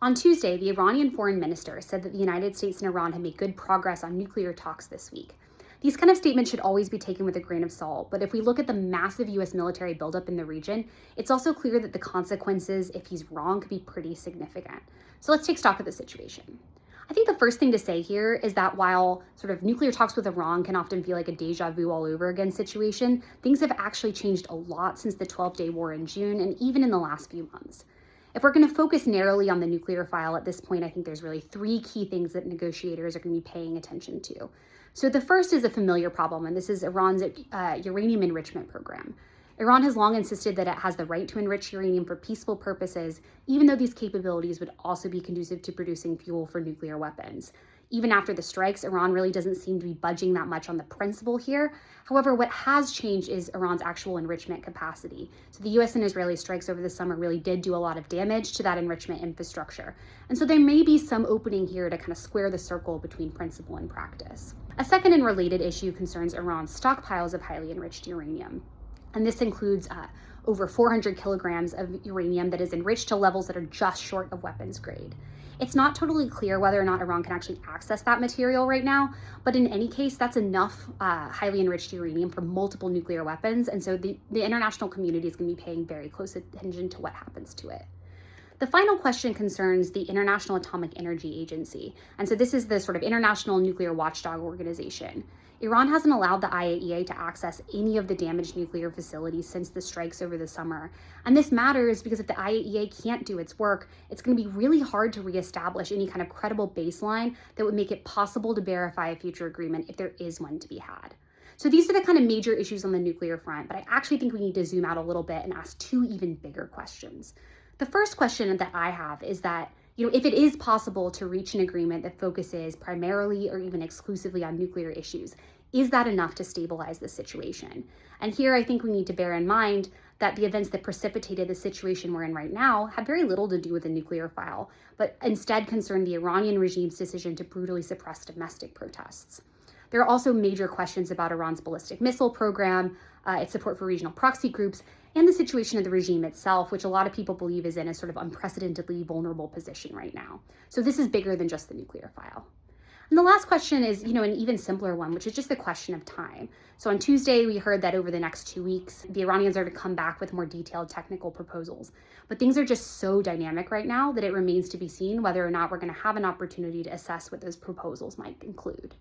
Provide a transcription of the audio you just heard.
On Tuesday, the Iranian foreign minister said that the United States and Iran had made good progress on nuclear talks this week. These kind of statements should always be taken with a grain of salt, but if we look at the massive US military buildup in the region, it's also clear that the consequences, if he's wrong, could be pretty significant. So let's take stock of the situation. I think the first thing to say here is that while sort of nuclear talks with Iran can often feel like a deja vu all over again situation, things have actually changed a lot since the 12-day war in June and even in the last few months. If we're going to focus narrowly on the nuclear file at this point, I think there's really three key things that negotiators are going to be paying attention to. So the first is a familiar problem, and this is Iran's uranium enrichment program. Iran has long insisted that it has the right to enrich uranium for peaceful purposes, even though these capabilities would also be conducive to producing fuel for nuclear weapons. Even after the strikes, Iran really doesn't seem to be budging that much on the principle here. However, what has changed is Iran's actual enrichment capacity. So the US and Israeli strikes over the summer really did do a lot of damage to that enrichment infrastructure. And so there may be some opening here to kind of square the circle between principle and practice. A second and related issue concerns Iran's stockpiles of highly enriched uranium. And this includes over 400 kilograms of uranium that is enriched to levels that are just short of weapons grade. It's not totally clear whether or not Iran can actually access that material right now, but in any case, that's enough highly enriched uranium for multiple nuclear weapons, and so the international community is going to be paying very close attention to what happens to it. The final question concerns the International Atomic Energy Agency, and so this is the sort of international nuclear watchdog organization. Iran hasn't allowed the IAEA to access any of the damaged nuclear facilities since the strikes over the summer. And this matters because if the IAEA can't do its work, it's going to be really hard to reestablish any kind of credible baseline that would make it possible to verify a future agreement if there is one to be had. So these are the kind of major issues on the nuclear front, but I actually think we need to zoom out a little bit and ask two even bigger questions. The first question that I have is that, if it is possible to reach an agreement that focuses primarily or even exclusively on nuclear issues, is that enough to stabilize the situation? And here I think we need to bear in mind that the events that precipitated the situation we're in right now have very little to do with the nuclear file, but instead concern the Iranian regime's decision to brutally suppress domestic protests. There are also major questions about Iran's ballistic missile program, its support for regional proxy groups, and the situation of the regime itself, which a lot of people believe is in a sort of unprecedentedly vulnerable position right now. So this is bigger than just the nuclear file. And the last question is, an even simpler one, which is just the question of time. So on Tuesday, we heard that over the next 2 weeks, the Iranians are to come back with more detailed technical proposals. But things are just so dynamic right now that it remains to be seen whether or not we're going to have an opportunity to assess what those proposals might include.